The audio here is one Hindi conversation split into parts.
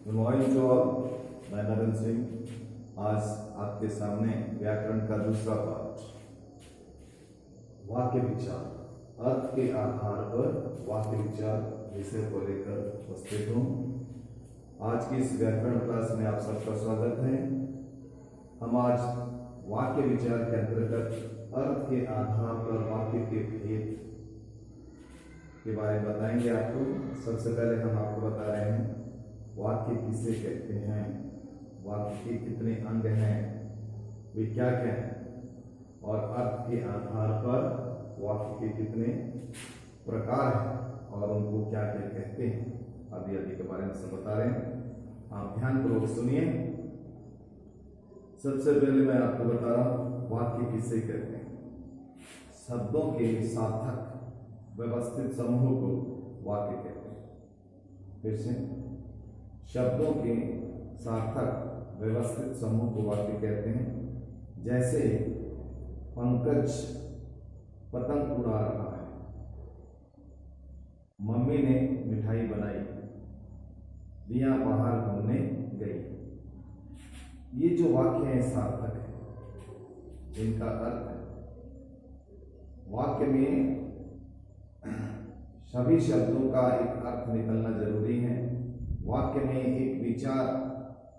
Good morning to all. मैं नरेंद्र सिंह आज आपके सामने व्याकरण का दूसरा पाठ वाक्य विचार अर्थ के आधार पर वाक्य विचार विषय को लेकर उपस्थित हूँ। आज की इस व्याकरण क्लास में आप सबका स्वागत है। हम आज वाक्य विचार के अंतर्गत अर्थ के आधार पर वाक्य के भेद के बारे में बताएंगे आपको। सबसे पहले हम आपको बता रहे हैं वाक्य किसे कहते हैं, वाक्य के कितने अंग हैं, वे क्या क्या हैं, और अर्थ के आधार पर वाक्य के कितने प्रकार हैं और उनको क्या क्या कहते हैं, आदि आदि के बारे में सब बता रहे हैं। आप ध्यानपूर्वक सुनिए। सबसे पहले मैं आपको बता रहा हूं वाक्य किसे कहते हैं। शब्दों के सार्थक व्यवस्थित समूह को वाक्य कहते हैं। फिर से, शब्दों के सार्थक व्यवस्थित समूह को वाक्य कहते हैं। जैसे पंकज पतंग उड़ा रहा है, मम्मी ने मिठाई बनाई, दिया बाहर घूमने गई। ये जो वाक्य है सार्थक है, इनका अर्थ है। वाक्य में सभी शब्दों का एक अर्थ निकलना जरूरी है। वाक्य में एक विचार,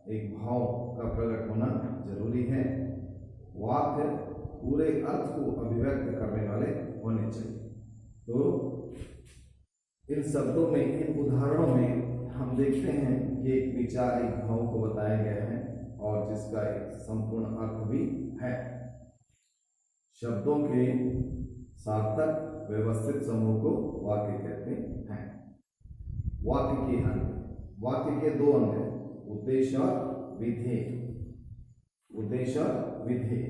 एक भाव का प्रकट होना जरूरी है। वाक्य पूरे अर्थ को अभिव्यक्त करने वाले होने चाहिए। तो इन शब्दों में, इन उदाहरणों में हम देखते हैं कि एक विचार, एक भाव को बताया गया है और जिसका एक संपूर्ण अर्थ भी है। शब्दों के सार्थक व्यवस्थित समूह को वाक्य कहते हैं। वाक्य के अंग, वाक्य के दो अंग हैं, उद्देश्य और विधेय। उद्देश्य और विधेय,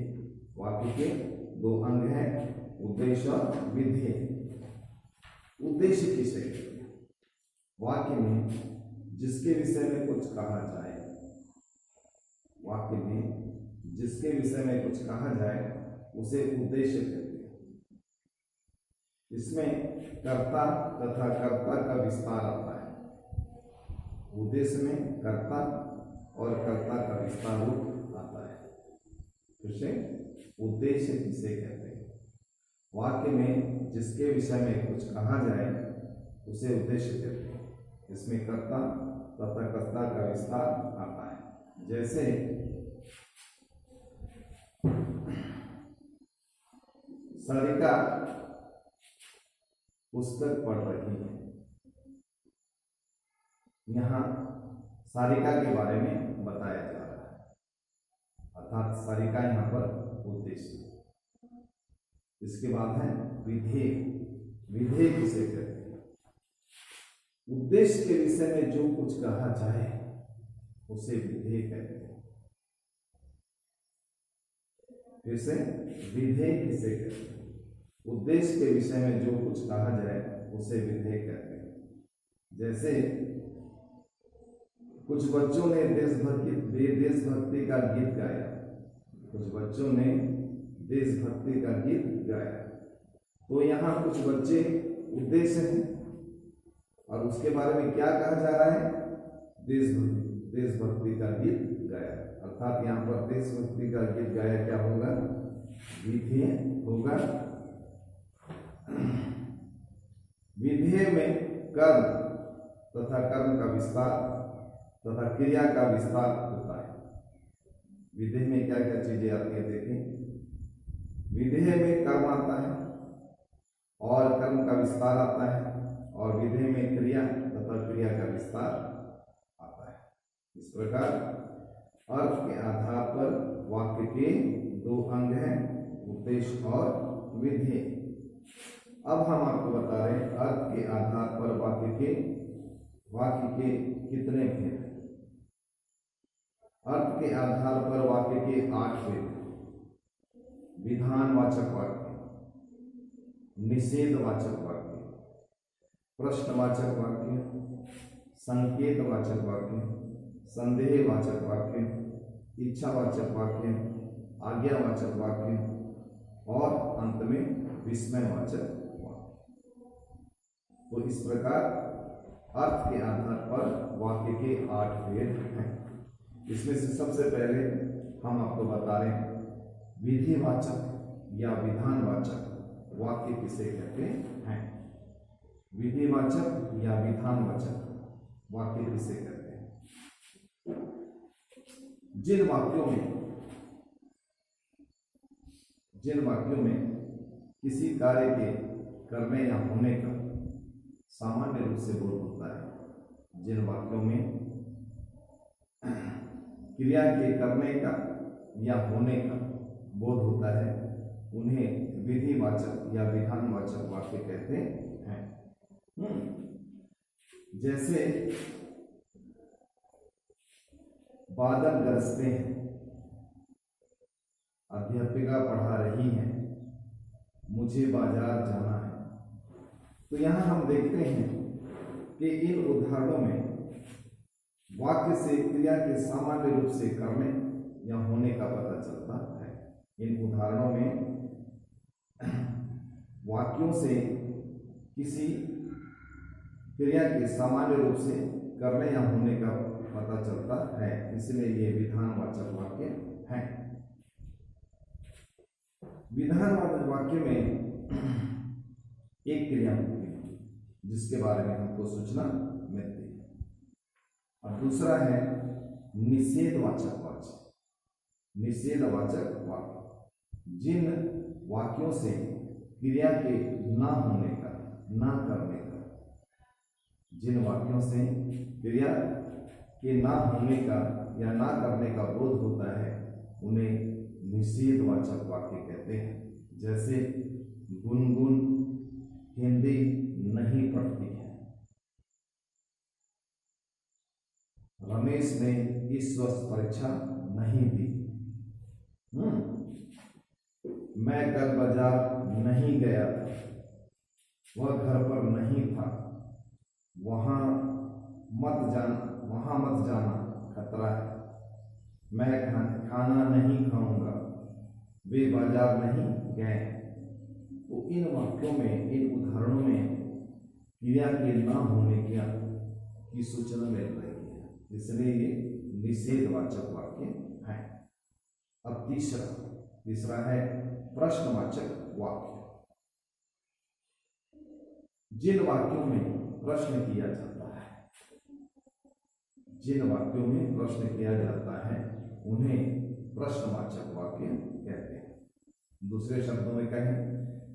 वाक्य के दो अंग हैं, उद्देश्य और विधेय। उद्देश्य किसे कहते हैं? वाक्य में जिसके विषय में कुछ कहा जाए, वाक्य में जिसके विषय में कुछ कहा जाए उसे उद्देश्य कहते हैं। इसमें कर्ता तथा कर्ता का विस्तार आता है। उद्देश्य में कर्ता और कर्ता का विस्तार रूप आता है। उसे उद्देश्य किसे कहते हैं? वाक्य में जिसके विषय में कुछ कहा जाए उसे उद्देश्य कहते हैं। इसमें कर्ता तथा कर्ता का विस्तार आता है। जैसे सारिका पुस्तक पढ़ रही है। यहाँ सारिका के बारे में बताया जा रहा है, अर्थात सारिका यहाँ पर उद्देश्य। इसके बाद है विधेय। विधेय किसे कहते हैं? उद्देश्य के विषय में जो कुछ कहा जाए उसे विधेय कहते हैं। फिर से, विधेय किसे कहते हैं? उद्देश्य के विषय में जो कुछ कहा जाए उसे विधेय कहते हैं। जैसे कुछ बच्चों ने देशभक्ति का गीत गाया। कुछ बच्चों ने देशभक्ति का गीत गाया। तो यहाँ कुछ बच्चे उद्देश्य हैं और उसके बारे में क्या कहा जा रहा है? देशभक्ति का गीत गाया। अर्थात यहाँ पर देशभक्ति का गीत गाया क्या होगा? विधेय होगा। विधेय में कर्म तथा कर्म का विस्तार तथा क्रिया का विस्तार होता है। विधेय में क्या क्या चीजें आती है देखें। विधेय में कर्म आता है और कर्म का विस्तार आता है, और विधेय में क्रिया तथा क्रिया का विस्तार आता है। इस प्रकार अर्थ के आधार पर वाक्य के दो अंग हैं, उद्देश्य और विधेय। अब हम आपको बता रहे हैं अर्थ के आधार पर वाक्य के कितने भेद हैं। अर्थ के आधार पर वाक्य के 8 भेद हैं। विधानवाचक वाक्य, निषेधवाचक वाक्य, प्रश्नवाचक वाक्य, संकेतवाचक वाक्य, संदेहवाचक वाक्य, इच्छावाचक वाक्य, आज्ञावाचक वाक्य और अंत में विस्मयवाचक वाक्य। तो इस प्रकार अर्थ के आधार पर वाक्य के 8 भेद हैं। इसमें से सबसे पहले हम आपको बता रहे हैं विधिवाचक या विधानवाचक वाक्य किसे कहते हैं। विधिवाचक या विधानवाचक वाक्य किसे कहते हैं। जिन वाक्यों में किसी कार्य के करने या होने का सामान्य रूप से बोध होता है, जिन वाक्यों में क्रिया के करने का या होने का बोध होता है, उन्हें विधिवाचक या विधानवाचक वाक्य कहते हैं। जैसे बादल गरजते हैं, अध्यापिका पढ़ा रही है, मुझे बाजार जाना है। तो यहां हम देखते हैं कि इन उदाहरणों में वाक्य से क्रिया के सामान्य रूप से करने या होने का पता चलता है। इन उदाहरणों में वाक्यों से किसी क्रिया के सामान्य रूप से करने या होने का पता चलता है, इसलिए ये विधानवाचक वाक्य हैं। विधानवाचक वाक्य में एक क्रिया होती है जिसके बारे में हमको सूचना मिलती है, और दूसरा है निषेधवाचक वाक्य। निषेधवाचक वाक्य जिन वाक्यों से क्रिया के ना होने का, ना करने का, जिन वाक्यों से क्रिया के ना होने का या ना करने का बोध होता है, उन्हें निषेधवाचक वाक्य कहते हैं। जैसे गुनगुन हिंदी नहीं पढ़ती है, रमेश ने इस वर्ष परीक्षा नहीं दी, मैं कल बाजार नहीं गया था, वह घर पर नहीं था, वहां मत जाना खतरा है, मैं खाना नहीं खाऊंगा, वे बाजार नहीं गए। तो इन वाक्यों में, इन उदाहरणों में क्रिया के ना होने की सूचना मिल रही है, इसलिए ये निषेधवाचक वाक्य है। अब तीसरा है प्रश्नवाचक वाक्य। जिन वाक्यों में प्रश्न किया जाता है, जिन वाक्यों में प्रश्न किया जाता है, उन्हें प्रश्नवाचक वाक्य कहते हैं। दूसरे शब्दों में कहें,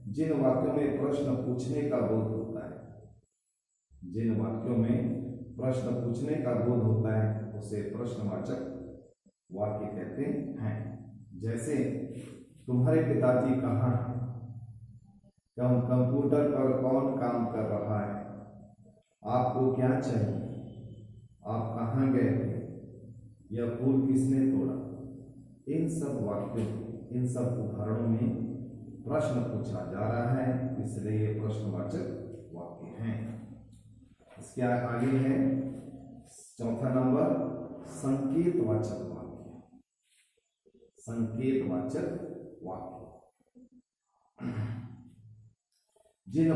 जिन वाक्यों में प्रश्न पूछने का बोध होता है, जिन वाक्यों में प्रश्न पूछने का बोध होता है, उसे प्रश्नवाचक वाक्य कहते हैं। जैसे तुम्हारे पिताजी कहाँ हैं, कंप्यूटर पर कौन काम कर रहा है, आपको क्या चाहिए, आप कहाँ गए थे, यह फूल किसने तोड़ा। इन सब वाक्यों, इन सब उदाहरणों में प्रश्न पूछा जा रहा है, इसलिए ये प्रश्नवाचक वाक्य हैं। इसके आगे है चौथा नंबर संकेतवाचक वाक्य। संकेतवाचक वाक्य जिन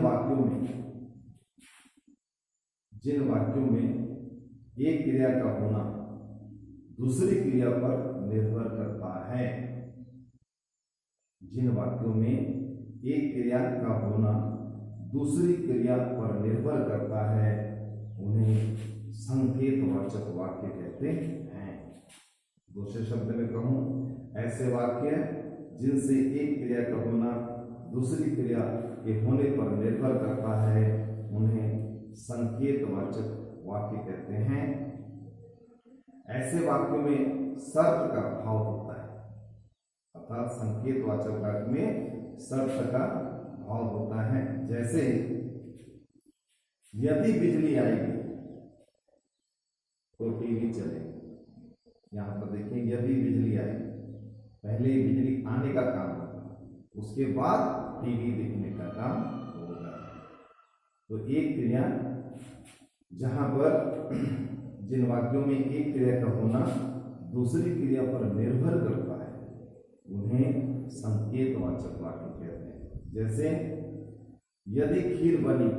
वाक्यों में एक क्रिया का होना दूसरी क्रिया पर निर्भर करता है, जिन वाक्यों में एक क्रिया का होना दूसरी क्रिया पर निर्भर करता है, उन्हें संकेतवाचक वाक्य कहते हैं। दूसरे शब्द में कहूं, ऐसे वाक्य जिनसे एक क्रिया का होना दूसरी क्रिया के होने पर निर्भर करता है, उन्हें संकेतवाचक वाक्य कहते हैं। ऐसे वाक्यों में शर्त का भाव होता है, अर्थात संकेतवाचक वाक्य में शर्त का भाव होता है। जैसे यदि बिजली आएगी तो टीवी चलेगा। यहां पर देखिए, यदि बिजली आएगी, पहले बिजली आने का काम होगा, उसके बाद टीवी देखने का काम होगा। तो एक क्रिया जहां पर जिन वाक्यों में एक क्रिया का होना दूसरी क्रिया पर निर्भर करता है, उन्हें संकेतवाचक वाक्य कहते हैं। जैसे यदि खीर बनी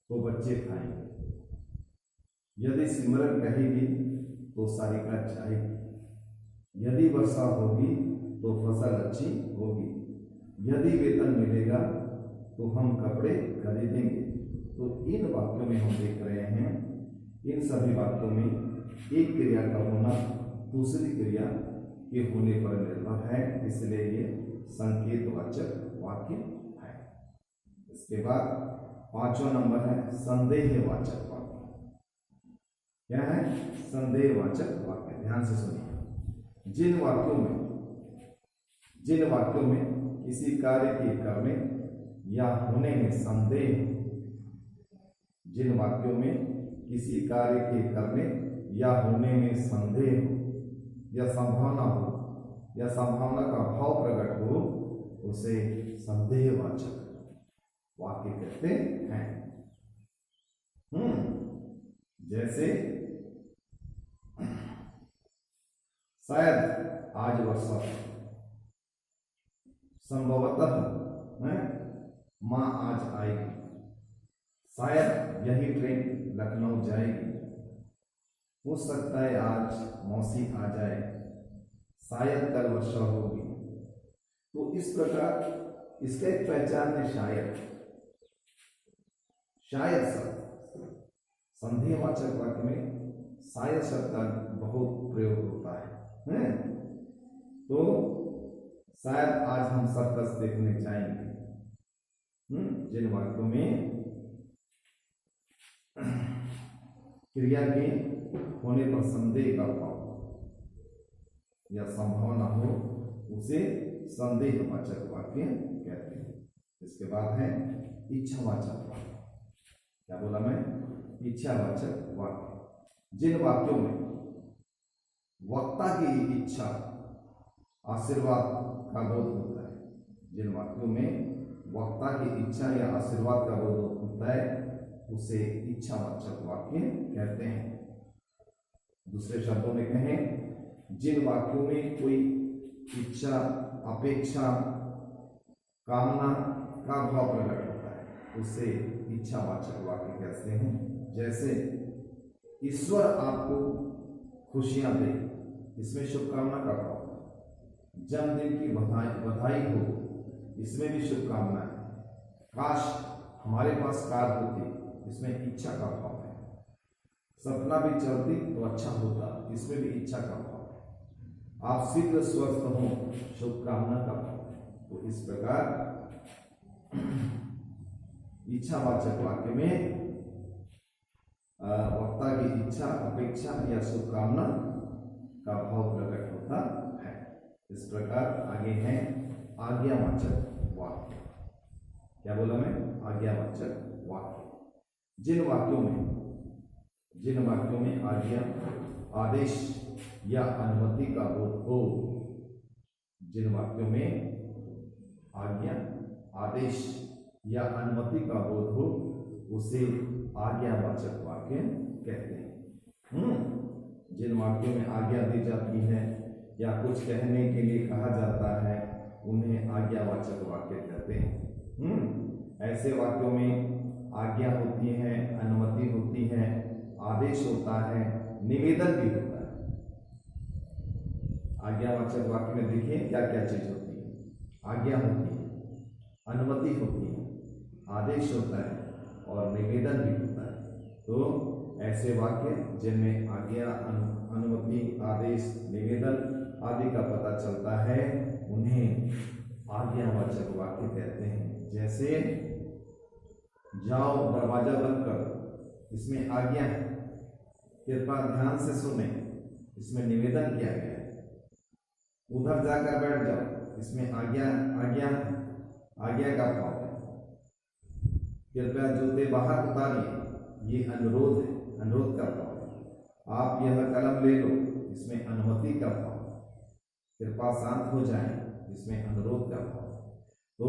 तो बच्चे खाएंगे, यदि सिमरन कहेगी तो सारिका जाएगी, यदि वर्षा होगी तो फसल अच्छी होगी, यदि वेतन मिलेगा तो हम कपड़े खरीदेंगे। तो इन वाक्यों में हम देख रहे हैं, इन सभी वाक्यों में एक क्रिया का होना दूसरी क्रिया के होने पर निर्भर है, इसलिए ये संकेतवाचक वाक्य है। इसके बाद 5वां नंबर है संदेहवाचक वाक्य। क्या है? संदेहवाचक वाक्य। ध्यान से सुनिए। जिन वाक्यों में किसी कार्य के करने या होने में संदेह, जिन वाक्यों में किसी कार्य के करने या होने में संदेह या संभावना हो या संभावना का भाव प्रकट हो, उसे संदेहवाचक वाक्य कहते हैं। जैसे शायद आज वर्षा, संभवतः माँ आज आएगी, शायद यही ट्रेन लखनऊ जाएगी, हो सकता है आज मौसी आ जाए, शायद कल वर्षा होगी। तो इस प्रकार इसका एक पहचान है शायद। शायद शब्द संदेहवाचक वाक्य में शायद शब्द का बहुत प्रयोग होता है। तो शायद आज हम सर्कस देखने जाएंगे। जिन वाक्यों में क्रिया के होने पर संदेह का भाव या संभावना हो, उसे संदेहवाचक वाक्य कहते हैं। इसके बाद है इच्छावाचक वाक्य। क्या बोला मैं? इच्छावाचक वाक्य। जिन वाक्यों में वक्ता की इच्छा आशीर्वाद का बोध होता है, जिन वाक्यों में वक्ता की इच्छा या आशीर्वाद का बोध होता है, उसे इच्छावाचक वाक्य कहते हैं। दूसरे शब्दों में कहें, जिन वाक्यों में कोई इच्छा, अपेक्षा, कामना का भाव प्रकट होता है, उसे इच्छावाचक वाक्य कहते हैं। जैसे ईश्वर आपको खुशियां दे, इसमें शुभकामना का भाव। जन्मदिन की बधाई हो, इसमें भी शुभकामना है। काश हमारे पास कार होती, इसमें इच्छा का भाव है। सपना भी चलती तो अच्छा होता, इसमें भी इच्छा का भाव है। आप शीघ्र स्वस्थ हो, शुभकामना का भाव है। तो इस प्रकार इच्छावाचक वाक्य में वक्ता की इच्छा, अपेक्षा या शुभकामना का भाव प्रकट होता है। इस प्रकार आगे है आज्ञावाचक वाक्य। क्या बोला मैं? आज्ञावाचक वाक्य। जिन वाक्यों में आज्ञा, आदेश या अनुमति का बोध हो, जिन वाक्यों में आज्ञा, आदेश या अनुमति का बोध हो, उसे आज्ञावाचक वाक्य कहते हैं। जिन वाक्यों में आज्ञा दी जाती है या कुछ कहने के लिए कहा जाता है, उन्हें आज्ञावाचक वाक्य कहते हैं। ऐसे वाक्यों में आज्ञा होती है, अनुमति होती है, आदेश होता है, निवेदन भी होता है। आज्ञावाचक वाक्य में देखिए क्या क्या चीज होती है। आज्ञा होती है, अनुमति होती है, आदेश होता है और निवेदन भी होता है। तो ऐसे वाक्य जिनमें आज्ञा, अनुमति, आदेश, निवेदन आदि का पता चलता है, उन्हें आज्ञावाचक वाक्य कहते हैं। जैसे जाओ दरवाजा बंद करो, इसमें आज्ञा है, कृपया ध्यान से सुने, इसमें निवेदन किया गया है। उधर जाकर बैठ जाओ, इसमें आज्ञा का भाव है। कृपया जूते बाहर उतारिए, ये अनुरोध है, अनुरोध का भाव है। आप यह कलम ले लो, इसमें अनुमति का भाव। कृपया शांत हो जाएं, इसमें अनुरोध का भाव। तो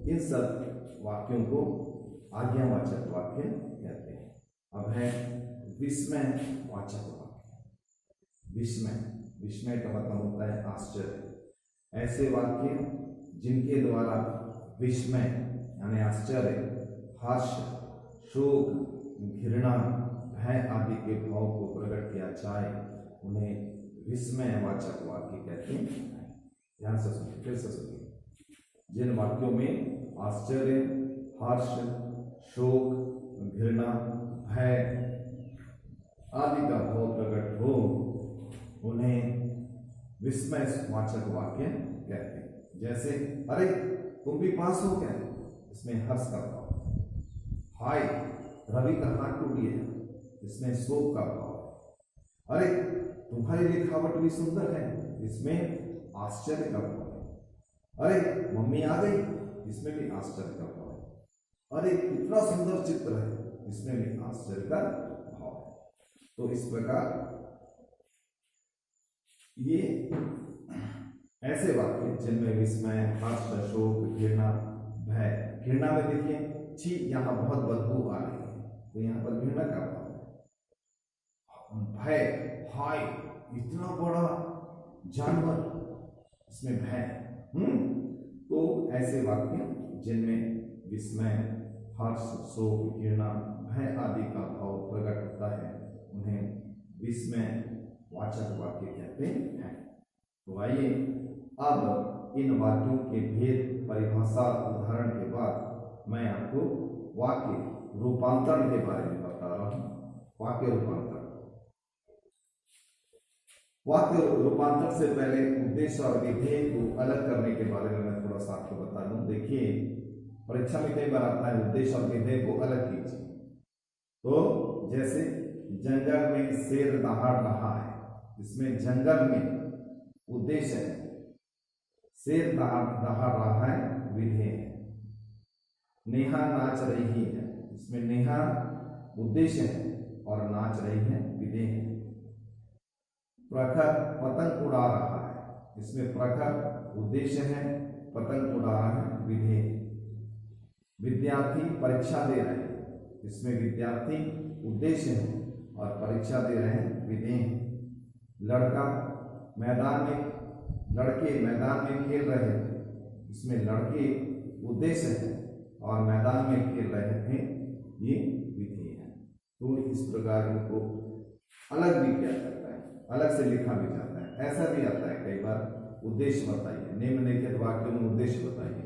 इन सब वाक्यों को आज्ञावाचक वाक्य कहते हैं। अब है विस्मयवाचक वाक्य। विस्मय का मतलब होता है आश्चर्य। ऐसे वाक्य जिनके द्वारा विस्मय यानी आश्चर्य, हास्य, शोक, घृणा, भय आदि के भाव को प्रकट किया जाए उन्हें विस्मयवाचक वाक्य कहते हैं। ध्यान से सुनिए, फिर से सुनिए। जिन वाक्यों में आश्चर्य, हर्ष, शोक, घृणा, भय आदि का भाव प्रकट हो उन्हें विस्मयवाचक वाक्य कहते हैं। जैसे अरे तुम भी पास हो क्या, इसमें हर्ष का भाव। हाय रवि का हाथ टूट गया, इसमें शोक का भाव। अरे तुम्हारी लिखावट भी सुंदर है, इसमें आश्चर्य का भाव है। अरे मम्मी आ गई, इसमें भी आश्चर्य का भाव है। अरे कितना सुंदर चित्र है, इसमें भी आश्चर्य का भाव है। तो इस प्रकार ये ऐसे वाक्य जिनमें विस्मय, हर्ष, शोक, घृणा, भय। घृणा में देखिए, छी यहाँ बहुत बदबू आ रही है, तो यहाँ पर घृणा का भाव है। भय, हाय इतना बड़ा जानवर, इसमें भय। तो ऐसे वाक्य जिनमें विस्मय, हर्ष, शोक, घृणा, भय आदि का भाव प्रकट होता है उन्हें विस्मयवाचक वाक्य कहते हैं। तो आइए अब इन वाक्यों के भेद, परिभाषा, उदाहरण के बाद मैं आपको वाक्य रूपांतरण के बारे में बता रहा हूं। वाक्य रूपांतरण, वाक्य रूपांतरण से पहले उद्देश्य और विधेय को अलग करने के बारे में मैं थोड़ा सा आपको बता दूं। देखिए परीक्षा में कई बार आता है उद्देश्य और विधेय को अलग कीजिए। तो जैसे जंगल में शेर दहाड़ रहा है, इसमें जंगल में उद्देश्य है, शेर दहाड़ रहा है विधेय है। नेहा नाच रही है, इसमें नेहा उद्देश्य है और नाच रही है विधेय है। प्रखर पतंग उड़ा रहा है, इसमें प्रखर उद्देश्य है, पतंग उड़ा रहा है विधेय है। विद्यार्थी परीक्षा दे रहे हैं, इसमें विद्यार्थी उद्देश्य है और परीक्षा दे रहे हैं विधेय है। लड़के मैदान में खेल रहे थे, इसमें लड़के उद्देश्य है और मैदान में खेल रहे थे, ये विधेय है। तो इस प्रकार इनको अलग भी किया जाता है, अलग से लिखा भी जाता है। ऐसा भी आता है कई बार उद्देश्य बताइए, निम्नलिखित वाक्यों में उद्देश्य बताइए।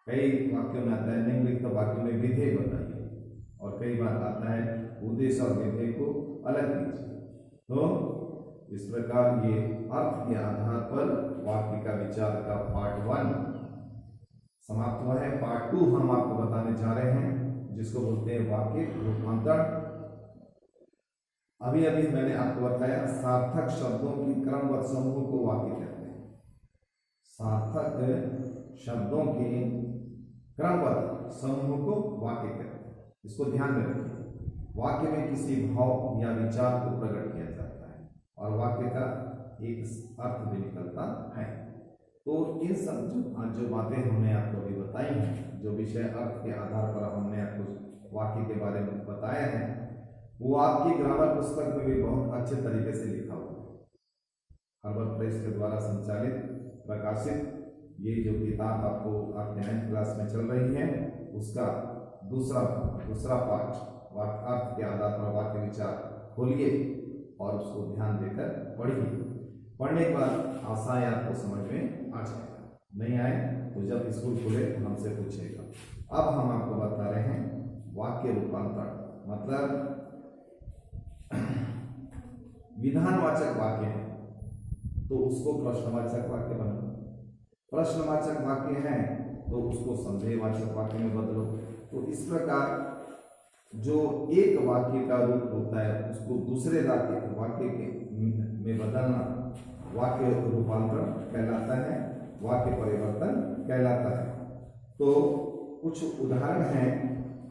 कई वाक्यों में आता है निम्नलिखित वाक्यों में विधेय बताइए, और कई बार आता है उद्देश्य और विधेय को अलग कीजिए। तो इस प्रकार ये अर्थ के आधार पर वाक्य का विचार का पार्ट 1 समाप्त हुआ है। पार्ट 2 हम आपको बताने जा रहे हैं, जिसको बोलते हैं वाक्य रूपांतरण। अभी अभी मैंने आपको बताया सार्थक शब्दों की क्रमबद्ध समूह को वाक्य कहते हैं। सार्थक शब्दों के क्रमबद्ध समूह को वाक्य कहते हैं। इसको ध्यान में रखिए। वाक्य में किसी भाव या विचार को प्रकट किया जाता है और वाक्य का एक अर्थ भी निकलता है। तो इन सब जो बातें हमने आपको अभी बताई हैं, जो विषय अर्थ के आधार पर हमने आपको वाक्य के बारे में बताया है, वो आपकी ग्रामर पुस्तक में भी बहुत अच्छे तरीके से लिखा हुआ है। हर्बल प्रेस के द्वारा संचालित प्रकाशित ये जो किताब आपको आपके 9th क्लास में चल रही है, उसका दूसरा पार्ट अर्थ के आधार पर वाक्य विचार खोलिए और उसको ध्यान देकर पढ़िए। पढ़ने के बाद आशा है आपको समझ में आ जाएगा। नहीं आए तो जब स्कूल खुले तो हमसे पूछेगा। अब हम आपको बता रहे हैं वाक्य रूपांतरण, मतलब विधानवाचक वाक्य है तो उसको प्रश्नवाचक वाक्य बनाओ, प्रश्नवाचक वाक्य है तो उसको संदेहवाचक वाक्य में बदलो। तो इस प्रकार जो एक वाक्य का रूप होता है उसको दूसरे वाक्य के में बदलना वाक्य रूपांतरण कहलाता है, वाक्य परिवर्तन कहलाता है। तो कुछ उदाहरण हैं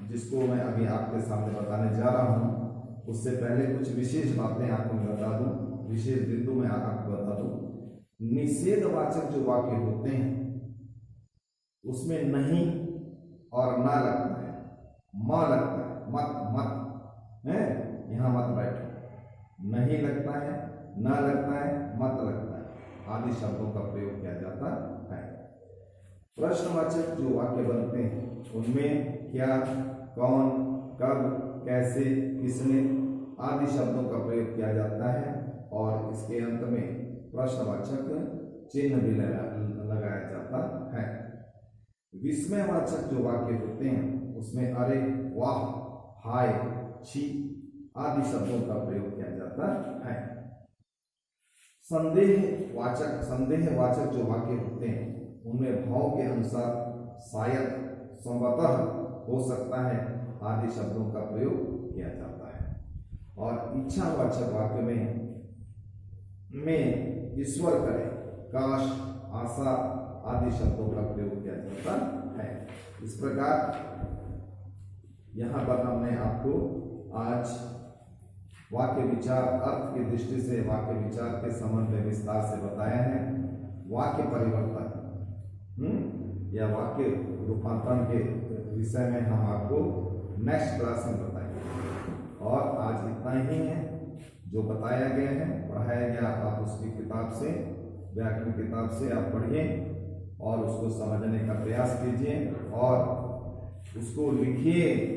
जिसको मैं अभी आपके सामने बताने जा रहा हूं। उससे पहले कुछ विशेष बातें आपको मैं बता दूं, विशेष बिंदु मैं आपको बता दूं। निषेधवाचक जो वाक्य होते हैं उसमें नहीं और ना लगता है, मां लगता है, मत है, यहां मत बैठो, नहीं लगता है, ना लगता है, मत लगता है आदि शब्दों का प्रयोग किया जाता है। प्रश्नवाचक जो वाक्य बनते हैं उनमें क्या, कौन, कब, कैसे, किसने आदि शब्दों का प्रयोग किया जाता है और इसके अंत में प्रश्नवाचक चिन्ह भी लगाया जाता है। विस्मयवाचक जो वाक्य होते हैं उसमें अरे, वाह, हाय, छी आदि शब्दों का प्रयोग किया जाता है। संदेहवाचक जो वाक्य होते हैं उनमें भाव के अनुसार शायद, संभवतः, हो सकता है आदि शब्दों का प्रयोग किया जाता है। और इच्छावाचक वाक्य में ईश्वर करे, काश, आशा आदि शब्दों का प्रयोग किया जाता है। इस प्रकार यहाँ पर हमने आपको आज वाक्य विचार अर्थ की दृष्टि से वाक्य विचार के संबंध में विस्तार से बताया है। वाक्य परिवर्तन या वाक्य रूपांतरण के विषय में हम आपको नेक्स्ट क्लास में बताएंगे। और आज इतना ही है जो बताया गया है, पढ़ाया गया, आप उसकी किताब से, व्याकरण किताब से आप पढ़िए और उसको समझने का प्रयास कीजिए और उसको लिखिए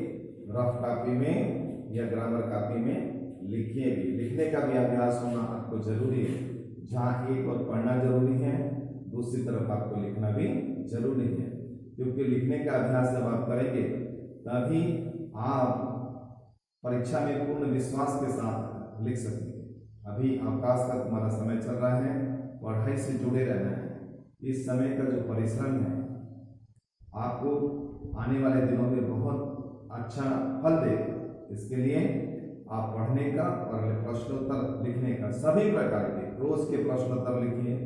रफ कॉपी में या ग्रामर कॉपी में लिखिए भी। लिखने का भी अभ्यास होना आपको जरूरी है। जहाँ एक और पढ़ना जरूरी है, दूसरी तरफ आपको लिखना भी जरूरी है, क्योंकि लिखने का अभ्यास जब आप करेंगे तभी आप परीक्षा में पूर्ण विश्वास के साथ लिख सकेंगे। अभी अवकाश का तुम्हारा समय चल रहा है, पढ़ाई से जुड़े रहना है। इस समय का जो परिश्रम है आपको आने वाले दिनों में बहुत अच्छा फल देगा। इसके लिए आप पढ़ने का और प्रश्नोत्तर लिखने का, सभी प्रकार के रोज के प्रश्नोत्तर लिखिए,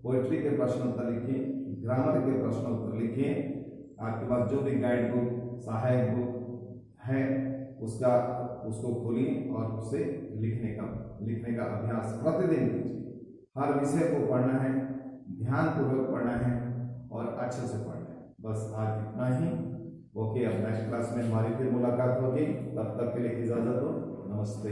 पोएट्री के प्रश्नोत्तर लिखिए, ग्रामर के प्रश्नोत्तर लिखिए। आपके पास जो भी गाइड बुक, सहायक बुक है उसको खोलिए और उससे लिखने का अभ्यास प्रतिदिन कीजिए। हर विषय को पढ़ना है, ध्यानपूर्वक पढ़ना है और अच्छे से पढ़ना है। बस आज इतना ही। ओके, अब नेक्स्ट क्लास में हमारी फिर मुलाकात होगी। तब तक के लिए इजाजत हो। नमस्ते।